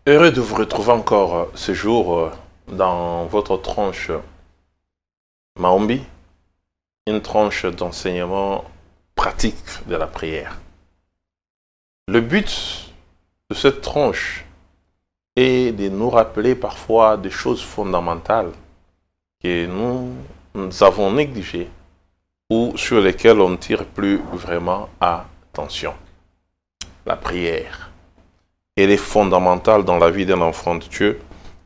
Heureux de vous retrouver encore ce jour dans votre tranche Maombi, une tranche d'enseignement pratique de la prière. Le but de cette tranche est de nous rappeler parfois des choses fondamentales que nous avons négligées ou sur lesquelles on ne tire plus vraiment attention. La prière. Elle est fondamentale dans la vie d'un enfant de Dieu.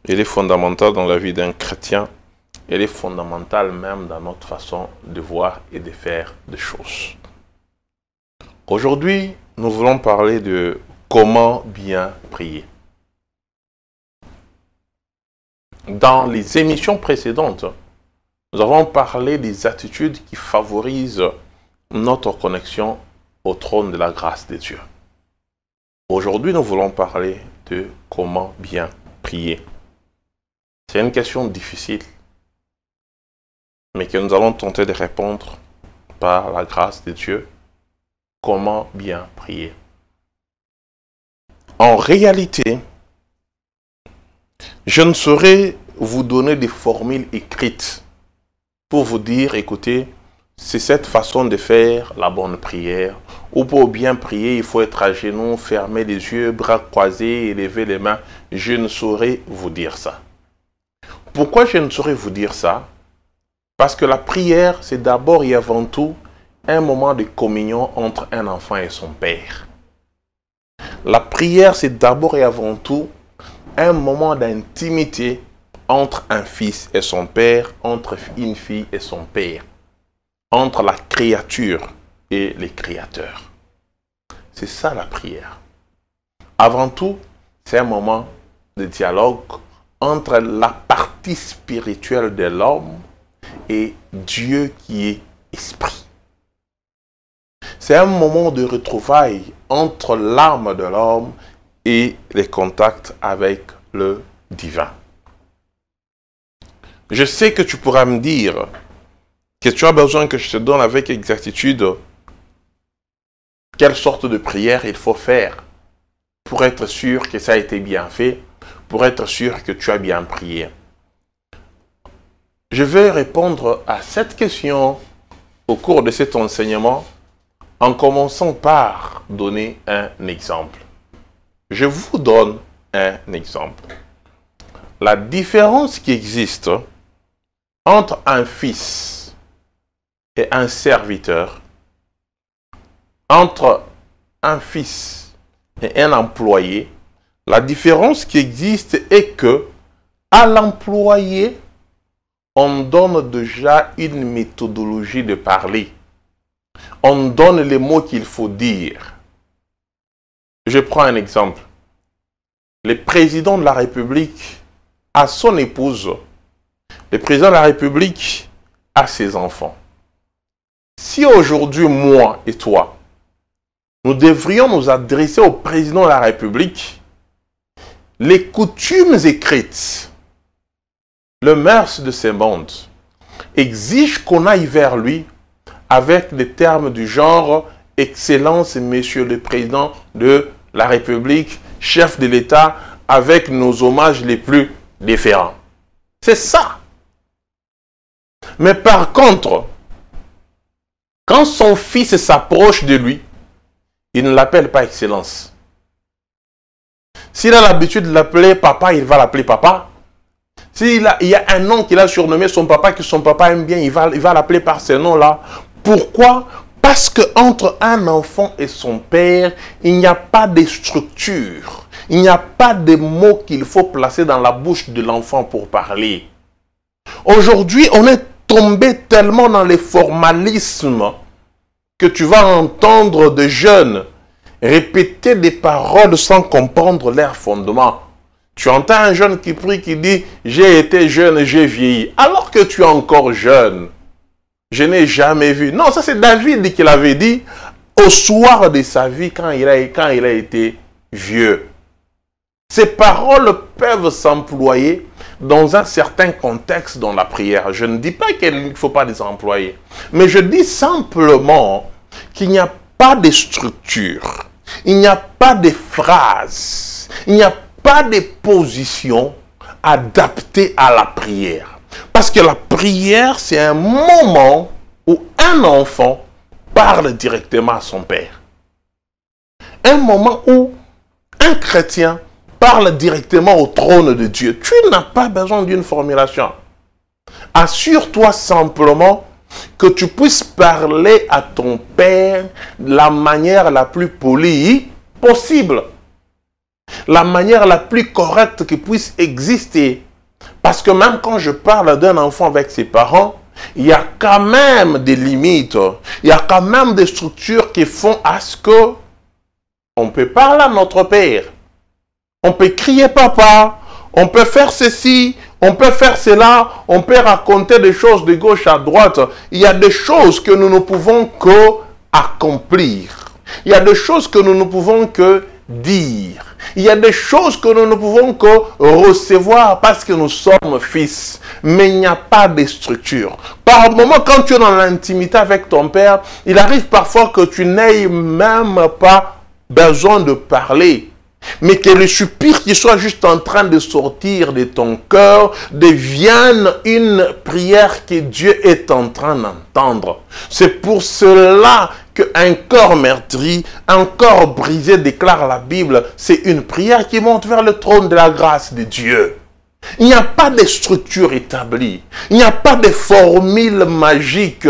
Elle est fondamentale dans la vie d'un chrétien. Elle est fondamentale même dans notre façon de voir et de faire des choses. Aujourd'hui, nous voulons parler de comment bien prier. Dans les émissions précédentes, nous avons parlé des attitudes qui favorisent notre connexion au trône de la grâce de Dieu. Aujourd'hui, nous voulons parler de comment bien prier. C'est une question difficile, mais que nous allons tenter de répondre par la grâce de Dieu. Comment bien prier? En réalité, je ne saurais vous donner des formules écrites pour vous dire, écoutez, c'est cette façon de faire la bonne prière. Ou pour bien prier, il faut être à genoux, fermer les yeux, bras croisés et lever les mains. Je ne saurais vous dire ça. Pourquoi je ne saurais vous dire ça? Parce que la prière, c'est d'abord et avant tout un moment de communion entre un enfant et son père. La prière, c'est d'abord et avant tout un moment d'intimité entre un fils et son père, entre une fille et son père, entre la créature et les créateurs. C'est ça la prière. Avant tout, c'est un moment de dialogue entre la partie spirituelle de l'homme et Dieu qui est esprit. C'est un moment de retrouvailles entre l'âme de l'homme et les contacts avec le divin. Je sais que tu pourras me dire que tu as besoin que je te donne avec exactitude quelle sorte de prière il faut faire pour être sûr que ça a été bien fait, pour être sûr que tu as bien prié. Je vais répondre à cette question au cours de cet enseignement en commençant par donner un exemple. Je vous donne un exemple. La différence qui existe entre un fils et un serviteur, entre un fils et un employé, la différence qui existe est que à l'employé, on donne déjà une méthodologie de parler. On donne les mots qu'il faut dire. Je prends un exemple. Le président de la République a son épouse. Le président de la République a ses enfants. Si aujourd'hui, moi et toi, nous devrions nous adresser au président de la République, les coutumes écrites, le mœurs de ce monde, exigent qu'on aille vers lui avec des termes du genre « Excellence, Monsieur le Président de la République, chef de l'État », avec nos hommages les plus différents. C'est ça. Mais par contre, quand son fils s'approche de lui, il ne l'appelle pas Excellence. S'il a l'habitude de l'appeler papa, il va l'appeler papa. Il y a un nom qu'il a surnommé son papa, que son papa aime bien, il va l'appeler par ce nom-là. Pourquoi? Parce qu'entre un enfant et son père, il n'y a pas de structure. Il n'y a pas de mots qu'il faut placer dans la bouche de l'enfant pour parler. Aujourd'hui, on est tombé tellement dans les formalismes que tu vas entendre des jeunes répéter des paroles sans comprendre leur fondement. Tu entends un jeune qui prie, qui dit « J'ai été jeune et j'ai vieilli », alors que tu es encore jeune. Je n'ai jamais vu. Non, ça c'est David qui l'avait dit au soir de sa vie quand il a été vieux. Ces paroles peuvent s'employer dans un certain contexte dans la prière. Je ne dis pas qu'il ne faut pas les employer, mais je dis simplement qu'il n'y a pas de structure, il n'y a pas de phrase, il n'y a pas de position adaptée à la prière. Parce que la prière, c'est un moment où un enfant parle directement à son père. Un moment où un chrétien parle directement au trône de Dieu. Tu n'as pas besoin d'une formulation. Assure-toi simplement que tu puisses parler à ton père de la manière la plus polie possible. La manière la plus correcte qui puisse exister. Parce que même quand je parle d'un enfant avec ses parents, il y a quand même des limites. Il y a quand même des structures qui font à ce que on peut parler à notre père. On peut crier papa. On peut faire ceci. On peut faire cela. On peut raconter des choses de gauche à droite. Il y a des choses que nous ne pouvons que accomplir. Il y a des choses que nous ne pouvons que dire. Il y a des choses que nous ne pouvons que recevoir parce que nous sommes fils. Mais il n'y a pas de structure. Par moment, quand tu es dans l'intimité avec ton père, il arrive parfois que tu n'aies même pas besoin de parler. Mais que le soupir qui soit juste en train de sortir de ton cœur devienne une prière que Dieu est en train d'entendre. C'est pour cela qu'un corps meurtri, un corps brisé, déclare la Bible, c'est une prière qui monte vers le trône de la grâce de Dieu. Il n'y a pas de structure établie. Il n'y a pas de formule magique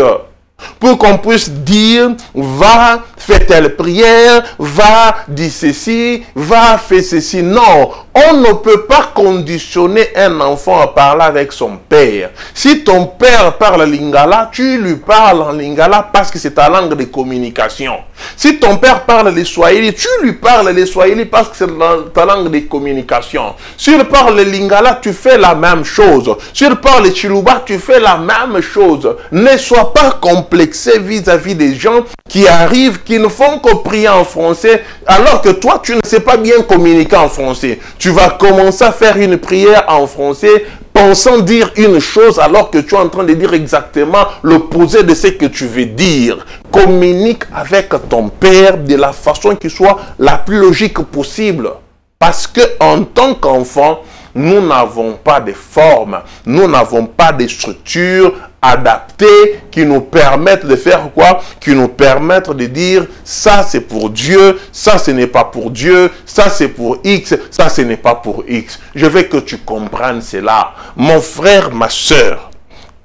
pour qu'on puisse dire, va, fais telle prière, va, dis ceci, va, fais ceci. Non, on ne peut pas conditionner un enfant à parler avec son père. Si ton père parle lingala, tu lui parles en lingala parce que c'est ta langue de communication. Si ton père parle les swahili, tu lui parles les swahili parce que c'est ta langue de communication. S'il parle le lingala, tu fais la même chose. S'il parle le chiluba, tu fais la même chose. Ne sois pas complexé vis-à-vis des gens qui arrivent, qui ne font que prier en français, alors que toi, tu ne sais pas bien communiquer en français. Tu vas commencer à faire une prière en français, pensant dire une chose alors que tu es en train de dire exactement l'opposé de ce que tu veux dire. Communique avec ton père de la façon qui soit la plus logique possible. Parce que en tant qu'enfant, nous n'avons pas de forme, nous n'avons pas de structure adaptées qui nous permettent de faire quoi? Qui nous permettent de dire ça c'est pour Dieu, ça ce n'est pas pour Dieu, ça c'est pour X, ça ce n'est pas pour X. Je veux que tu comprennes cela. Mon frère, ma soeur,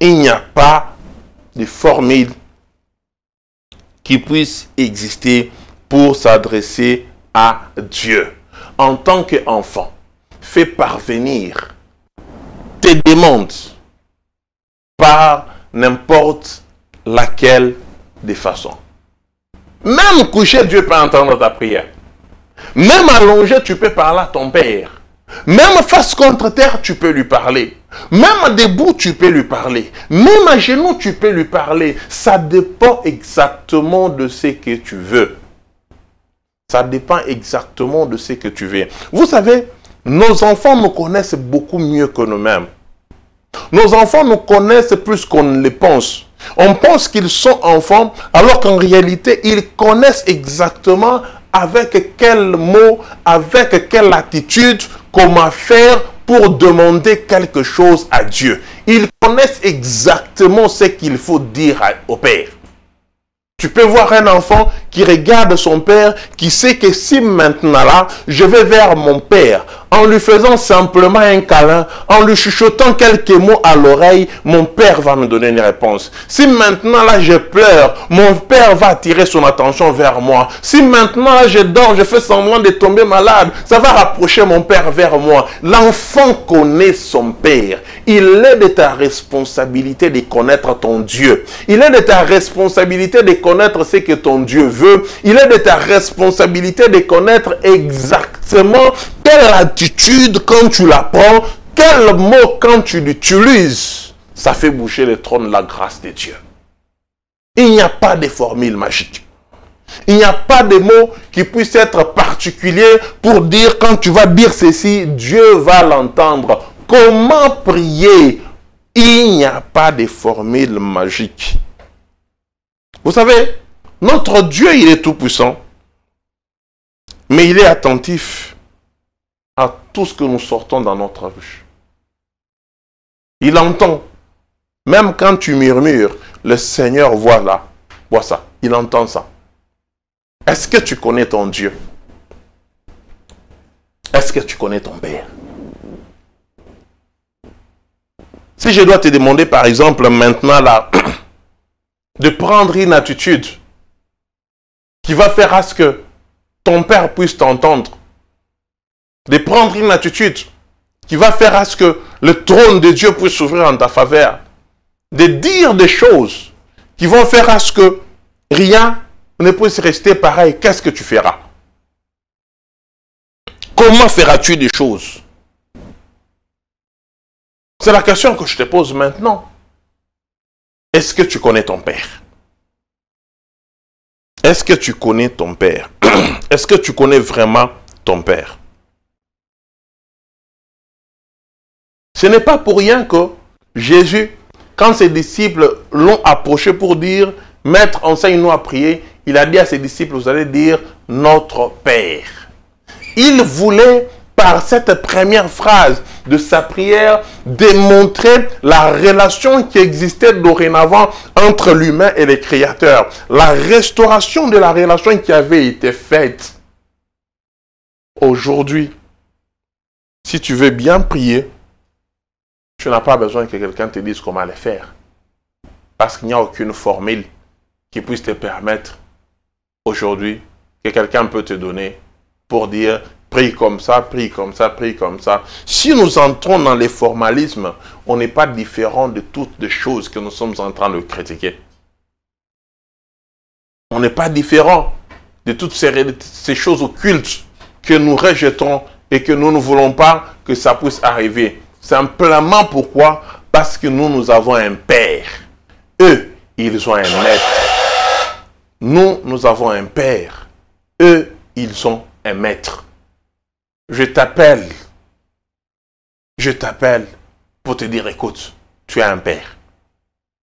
il n'y a pas de formule qui puisse exister pour s'adresser à Dieu. En tant qu'enfant, fais parvenir tes demandes par n'importe laquelle des façons. Même couché, Dieu peut entendre ta prière. Même allongé, tu peux parler à ton père. Même face contre terre, tu peux lui parler. Même debout, tu peux lui parler. Même à genoux, tu peux lui parler. Ça dépend exactement de ce que tu veux. Ça dépend exactement de ce que tu veux. Vous savez, nos enfants nous connaissent beaucoup mieux que nous-mêmes. Nos enfants nous connaissent plus qu'on ne le pense. On pense qu'ils sont enfants, alors qu'en réalité, ils connaissent exactement avec quel mot, avec quelle attitude, comment faire pour demander quelque chose à Dieu. Ils connaissent exactement ce qu'il faut dire au Père. Tu peux voir un enfant qui regarde son père, qui sait que si maintenant là, je vais vers mon père, en lui faisant simplement un câlin, en lui chuchotant quelques mots à l'oreille, mon père va me donner une réponse. Si maintenant là je pleure, mon père va attirer son attention vers moi. Si maintenant là je dors, je fais semblant de tomber malade, ça va rapprocher mon père vers moi. L'enfant connaît son père. Il est de ta responsabilité de connaître ton Dieu. Il est de ta responsabilité de connaître ce que ton Dieu veut. Il est de ta responsabilité de connaître exactement quelle attitude quand tu la prends, quel mot quand tu l'utilises. Ça fait bouger le trône de la grâce de Dieu. Il n'y a pas de formule magique. Il n'y a pas de mots qui puissent être particuliers pour dire quand tu vas dire ceci, Dieu va l'entendre. Comment prier? Il n'y a pas de formule magique. Vous savez, notre Dieu, il est tout puissant. Mais il est attentif à tout ce que nous sortons dans notre bouche. Il entend. Même quand tu murmures, le Seigneur voit ça. Il entend ça. Est-ce que tu connais ton Dieu? Est-ce que tu connais ton Père? Si je dois te demander, par exemple, maintenant là, de prendre une attitude qui va faire à ce que ton Père puisse t'entendre, de prendre une attitude qui va faire à ce que le trône de Dieu puisse s'ouvrir en ta faveur, de dire des choses qui vont faire à ce que rien ne puisse rester pareil, qu'est-ce que tu feras? Comment feras-tu des choses? C'est la question que je te pose maintenant. Est-ce que tu connais ton Père? Est-ce que tu connais ton Père? Est-ce que tu connais vraiment ton Père? Ce n'est pas pour rien que Jésus, quand ses disciples l'ont approché pour dire « Maître, enseigne-nous à prier », il a dit à ses disciples, vous allez dire « Notre Père ». Il voulait, par cette première phrase de sa prière, démontrer la relation qui existait dorénavant entre l'humain et le Créateur. La restauration de la relation qui avait été faite. Aujourd'hui, si tu veux bien prier, tu n'as pas besoin que quelqu'un te dise comment le faire. Parce qu'il n'y a aucune formule qui puisse te permettre aujourd'hui que quelqu'un peut te donner pour dire prie comme ça, prie comme ça, prie comme ça. Si nous entrons dans les formalismes, on n'est pas différent de toutes les choses que nous sommes en train de critiquer. On n'est pas différent de toutes ces choses occultes que nous rejetons et que nous ne voulons pas que ça puisse arriver. Simplement pourquoi? Parce que nous avons un Père. Eux, ils ont un maître. Nous avons un Père. Eux, ils ont un maître. Je t'appelle pour te dire, écoute, tu as un Père.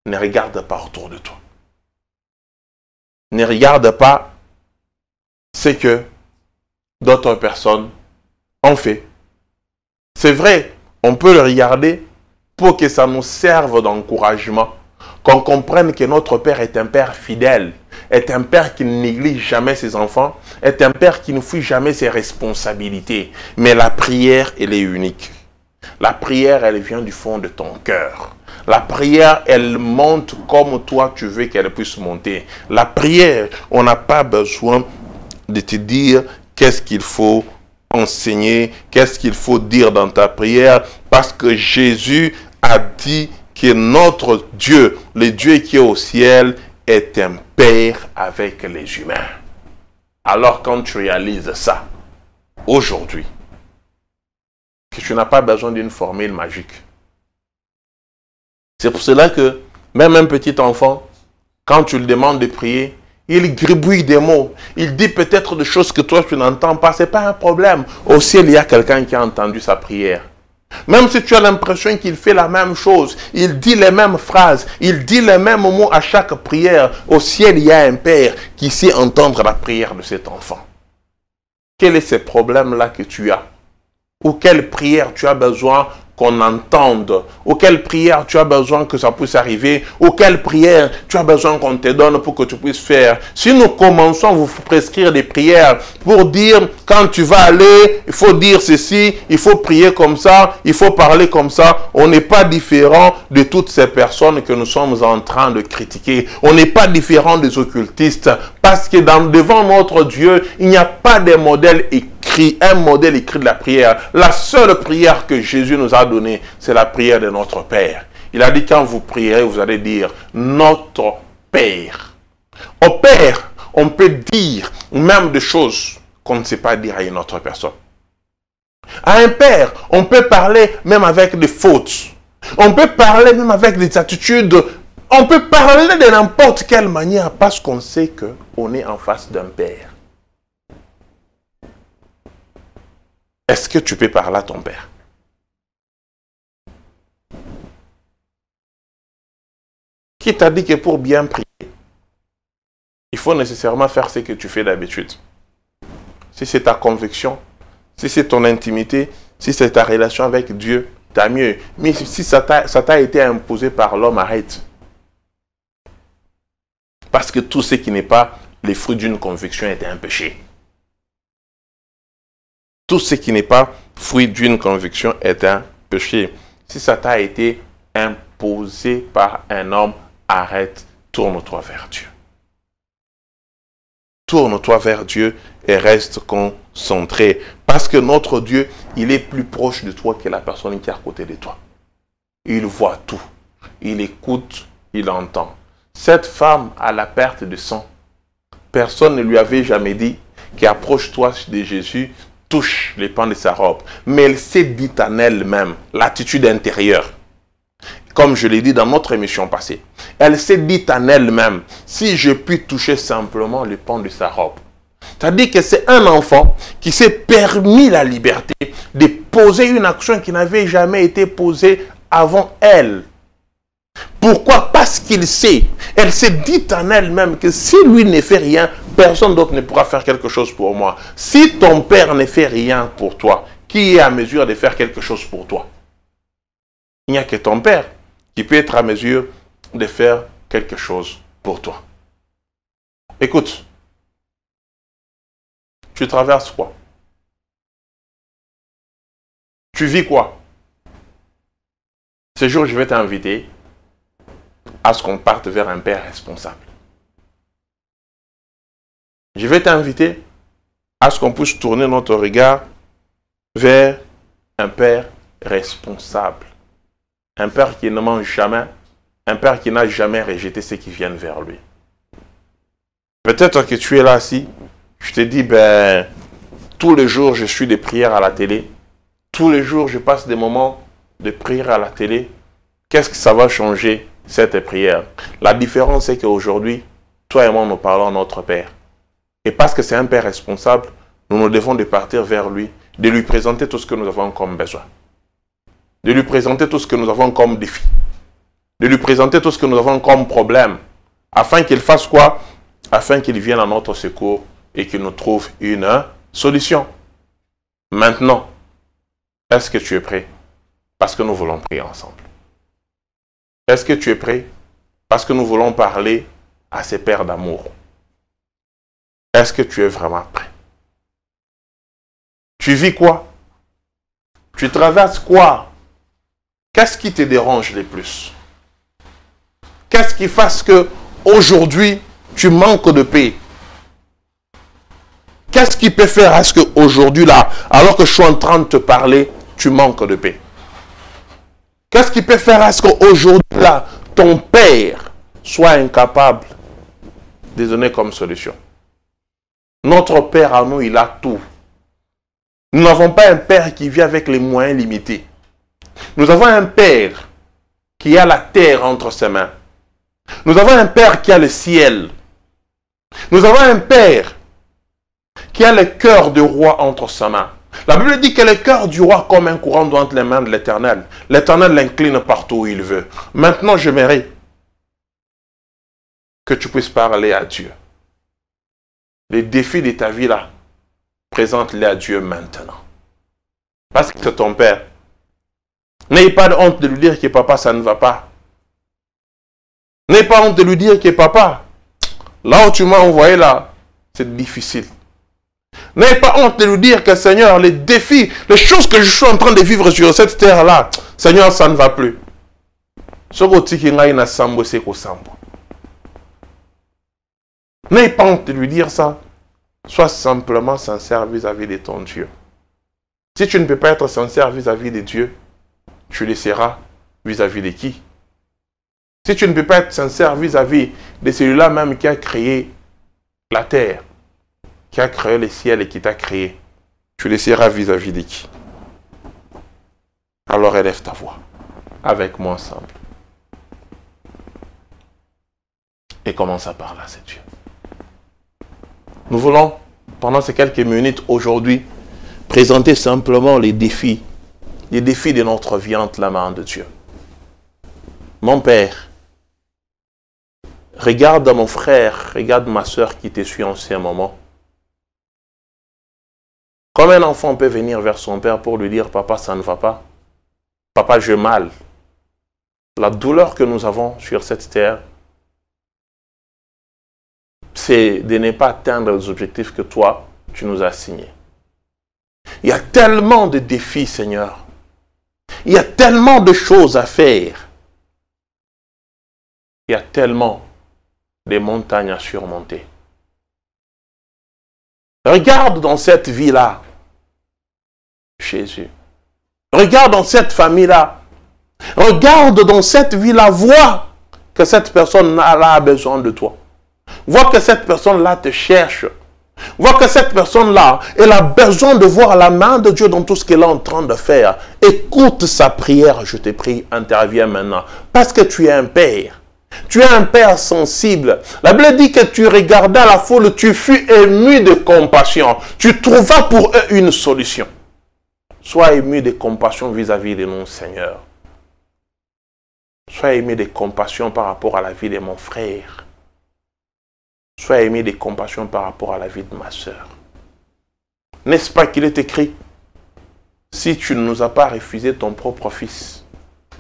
Ne regarde pas autour de toi. Ne regarde pas ce que d'autres personnes ont fait. C'est vrai, on peut le regarder pour que ça nous serve d'encouragement. Qu'on comprenne que notre Père est un Père fidèle, est un Père qui ne néglige jamais ses enfants, est un Père qui ne fuit jamais ses responsabilités. Mais la prière, elle est unique. La prière, elle vient du fond de ton cœur. La prière, elle monte comme toi tu veux qu'elle puisse monter. La prière, on n'a pas besoin de te dire qu'est-ce qu'il faut enseigner, qu'est-ce qu'il faut dire dans ta prière, parce que Jésus a dit que notre Dieu, le Dieu qui est au ciel, est un Père avec les humains. Alors quand tu réalises ça, aujourd'hui, que tu n'as pas besoin d'une formule magique. C'est pour cela que même un petit enfant, quand tu lui demandes de prier, il gribouille des mots. Il dit peut-être des choses que toi tu n'entends pas. Ce n'est pas un problème. Au ciel, il y a quelqu'un qui a entendu sa prière. Même si tu as l'impression qu'il fait la même chose, il dit les mêmes phrases, il dit les mêmes mots à chaque prière. Au ciel, il y a un Père qui sait entendre la prière de cet enfant. Quel est ce problème-là que tu as? Ou quelle prière tu as besoin qu'on entende? Ou quelle prière tu as besoin que ça puisse arriver? Ou quelle prière tu as besoin qu'on te donne pour que tu puisses faire? Si nous commençons à vous prescrire des prières pour dire quand tu vas aller, il faut dire ceci, il faut prier comme ça, il faut parler comme ça, on n'est pas différent de toutes ces personnes que nous sommes en train de critiquer. On n'est pas différent des occultistes parce que devant notre Dieu, il n'y a pas de modèle écrit, un modèle écrit de la prière. La seule prière que Jésus nous a donnée, c'est la prière de notre Père. Il a dit quand vous prierez, vous allez dire notre Père. Au Père, on peut dire même des choses qu'on ne sait pas dire à une autre personne. À un Père, on peut parler même avec des fautes. On peut parler même avec des attitudes. On peut parler de n'importe quelle manière parce qu'on sait qu'on est en face d'un Père. Est-ce que tu peux parler à ton Père? Qui t'a dit que pour bien prier, il faut nécessairement faire ce que tu fais d'habitude? Si c'est ta conviction, si c'est ton intimité, Si c'est ta relation avec Dieu, t'as mieux. Mais si ça t'a été imposé par l'homme, arrête. Parce que tout ce qui n'est pas les fruits d'une conviction est un péché. Tout ce qui n'est pas fruit d'une conviction est un péché. Si ça t'a été imposé par un homme, arrête, tourne-toi vers Dieu. Tourne-toi vers Dieu et reste concentré. Parce que notre Dieu, il est plus proche de toi que la personne qui est à côté de toi. Il voit tout. Il écoute, il entend. Cette femme à la perte de sang, personne ne lui avait jamais dit qu'approche-toi de Jésus, touche les pans de sa robe. Mais elle s'est dit en elle-même, l'attitude intérieure. Comme je l'ai dit dans notre émission passée, elle s'est dit en elle-même, si je puis toucher simplement le pan de sa robe. C'est-à-dire que c'est un enfant qui s'est permis la liberté de poser une action qui n'avait jamais été posée avant elle. Pourquoi? Parce qu'il sait, elle s'est dit en elle-même que si lui ne fait rien, personne d'autre ne pourra faire quelque chose pour moi. Si ton père ne fait rien pour toi, qui est à mesure de faire quelque chose pour toi? Il n'y a que ton père qui peut être à mesure de faire quelque chose pour toi. Écoute, tu traverses quoi? Tu vis quoi? Ce jour, je vais t'inviter à ce qu'on parte vers un père responsable. Je vais t'inviter à ce qu'on puisse tourner notre regard vers un père responsable. Un père qui ne mange jamais, un père qui n'a jamais rejeté ceux qui viennent vers lui. Peut-être que tu es là assis, je te dis, tous les jours je suis des prières à la télé, tous les jours je passe des moments de prière à la télé. Qu'est-ce que ça va changer cette prière? La différence c'est qu'aujourd'hui, toi et moi nous parlons à notre Père. Et parce que c'est un Père responsable, nous devons de partir vers lui, de lui présenter tout ce que nous avons comme besoin. De lui présenter tout ce que nous avons comme défi. De lui présenter tout ce que nous avons comme problème. Afin qu'il fasse quoi? Afin qu'il vienne à notre secours et qu'il nous trouve une solution. Maintenant, est-ce que tu es prêt? Parce que nous voulons prier ensemble. Est-ce que tu es prêt? Parce que nous voulons parler à ces pères d'amour. Est-ce que tu es vraiment prêt? Tu vis quoi? Tu traverses quoi? Qu'est-ce qui te dérange le plus? Qu'est-ce qui fasse que aujourd'hui tu manques de paix? Qu'est-ce qui peut faire à ce qu'aujourd'hui là, alors que je suis en train de te parler, tu manques de paix? Qu'est-ce qui peut faire à ce qu'aujourd'hui là, ton père soit incapable de donner comme solution? Notre père à nous, il a tout. Nous n'avons pas un père qui vit avec les moyens limités. Nous avons un père qui a la terre entre ses mains. Nous avons un père qui a le ciel. Nous avons un père qui a le cœur du roi entre ses mains. La Bible dit que le cœur du roi comme un courant doit entre les mains de l'Éternel. L'Éternel l'incline partout où il veut. Maintenant, j'aimerais que tu puisses parler à Dieu. Les défis de ta vie là, présente-les à Dieu maintenant. Parce que c'est ton père. N'ayez pas de honte de lui dire que papa, ça ne va pas. N'ayez pas honte de lui dire que papa, là où tu m'as envoyé là, c'est difficile. N'ayez pas honte de lui dire que Seigneur, les défis, les choses que je suis en train de vivre sur cette terre-là, Seigneur, ça ne va plus. N'ayez pas honte de lui dire ça. Sois simplement sincère vis-à-vis de ton Dieu. Si tu ne peux pas être sincère vis-à-vis de Dieu, tu le seras vis-à-vis de qui? Si tu ne peux pas être sincère vis-à-vis de celui-là même qui a créé la terre, qui a créé le ciel et qui t'a créé, tu le seras vis-à-vis de qui? Alors élève ta voix avec moi ensemble. Et commence à parler à ce Dieu. Nous voulons, pendant ces quelques minutes aujourd'hui, présenter simplement les défis de notre vie entre la main de Dieu. Mon Père, regarde mon frère, regarde ma soeur qui te suit en ce moment. Comme un enfant peut venir vers son père pour lui dire « Papa, ça ne va pas. Papa, j'ai mal. » La douleur que nous avons sur cette terre, c'est de ne pas atteindre les objectifs que toi, tu nous as assignés. Il y a tellement de défis, Seigneur. Il y a tellement de choses à faire. Il y a tellement de montagnes à surmonter. Regarde dans cette vie-là, Jésus. Regarde dans cette famille-là. Regarde dans cette vie-là. Vois que cette personne-là a besoin de toi. Vois que cette personne-là te cherche. Vois que cette personne-là, elle a besoin de voir la main de Dieu dans tout ce qu'elle est en train de faire. Écoute sa prière, je te prie, interviens maintenant. Parce que tu es un père. Tu es un père sensible. La Bible dit que tu regardais la foule, tu fus ému de compassion. Tu trouvas pour eux une solution. Sois ému de compassion vis-à-vis de nous, Seigneur. Sois ému de compassion par rapport à la vie de mon frère. Sois ému de compassion par rapport à la vie de ma soeur. N'est-ce pas qu'il est écrit, si tu ne nous as pas refusé ton propre fils,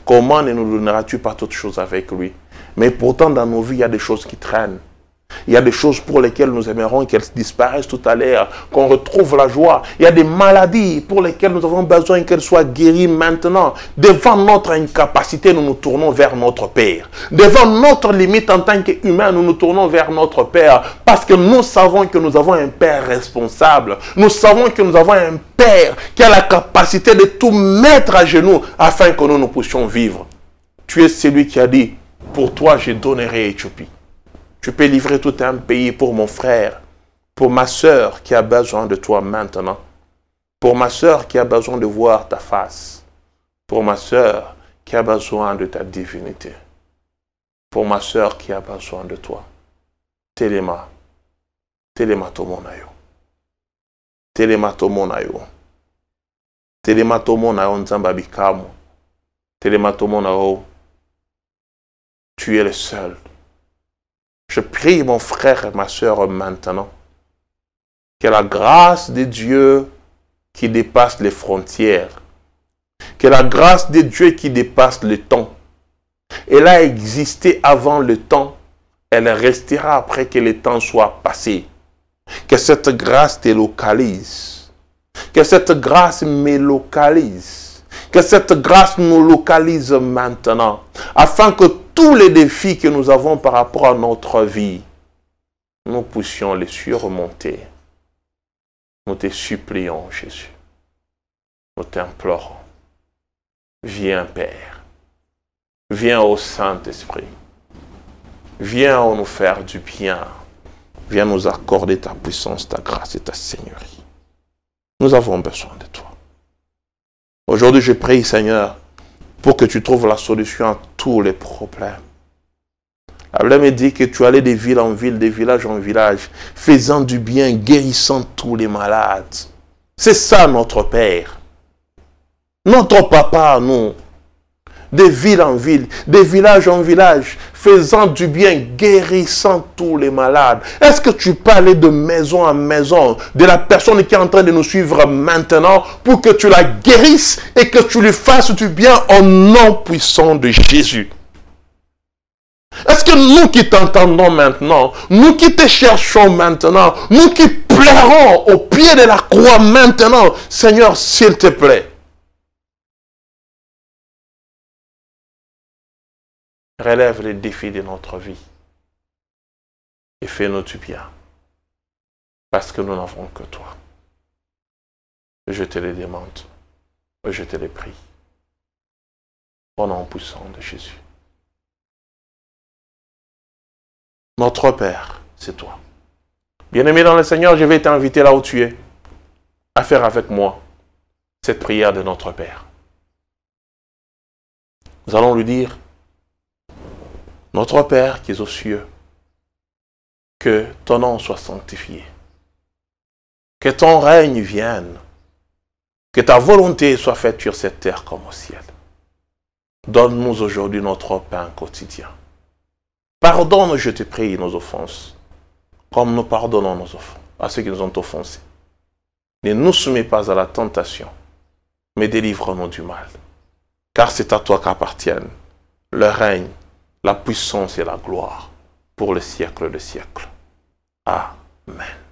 comment ne nous donneras-tu pas toutes choses avec lui? Mais pourtant, dans nos vies, il y a des choses qui traînent. Il y a des choses pour lesquelles nous aimerions qu'elles disparaissent tout à l'heure, qu'on retrouve la joie. Il y a des maladies pour lesquelles nous avons besoin qu'elles soient guéries maintenant. Devant notre incapacité, nous nous tournons vers notre Père. Devant notre limite en tant qu'humains, nous nous tournons vers notre Père. Parce que nous savons que nous avons un Père responsable. Nous savons que nous avons un Père qui a la capacité de tout mettre à genoux afin que nous puissions vivre. Tu es celui qui a dit, pour toi je donnerai Éthiopie. Tu peux livrer tout un pays pour mon frère, pour ma soeur qui a besoin de toi maintenant, pour ma soeur qui a besoin de voir ta face, pour ma soeur qui a besoin de ta divinité, pour ma soeur qui a besoin de toi. Telema, telema tomonayo, telema tomonayo, telema tomonayo nzamba bikamu, telema tomonayo, tu es le seul. Je prie mon frère et ma soeur maintenant que la grâce de Dieu qui dépasse les frontières, que la grâce de Dieu qui dépasse le temps, elle a existé avant le temps, elle restera après que le temps soit passé. Que cette grâce te localise, que cette grâce me localise, que cette grâce nous localise maintenant, afin que tous les défis que nous avons par rapport à notre vie, nous puissions les surmonter. Nous te supplions, Jésus. Nous t'implorons. Viens, Père. Viens au Saint-Esprit. Viens nous faire du bien. Viens nous accorder ta puissance, ta grâce et ta seigneurie. Nous avons besoin de toi. Aujourd'hui, je prie, Seigneur, pour que tu trouves la solution à tous les problèmes. La Bible me dit que tu allais de ville en ville, de village en village, faisant du bien, guérissant tous les malades. C'est ça notre Père. Notre Papa, nous. De ville en ville, de village en village, faisant du bien, guérissant tous les malades. Est-ce que tu parlais de maison en maison, de la personne qui est en train de nous suivre maintenant, pour que tu la guérisses et que tu lui fasses du bien au nom puissant de Jésus? Est-ce que nous qui t'entendons maintenant, nous qui te cherchons maintenant, nous qui pleurons au pied de la croix maintenant, Seigneur, s'il te plaît, relève les défis de notre vie et fais-nous du bien, parce que nous n'avons que toi. Je te les demande, je te les prie, au nom puissant de Jésus. Notre Père, c'est toi. Bien-aimé dans le Seigneur, je vais t'inviter là où tu es, à faire avec moi cette prière de notre Père. Nous allons lui dire, notre Père qui es aux cieux, que ton nom soit sanctifié, que ton règne vienne, que ta volonté soit faite sur cette terre comme au ciel. Donne-nous aujourd'hui notre pain quotidien. Pardonne, je te prie, nos offenses, comme nous pardonnons à ceux qui nous ont offensés. Ne nous soumets pas à la tentation, mais délivre-nous du mal. Car c'est à toi qu'appartiennent le règne, la puissance et la gloire pour le siècle des siècles. Amen.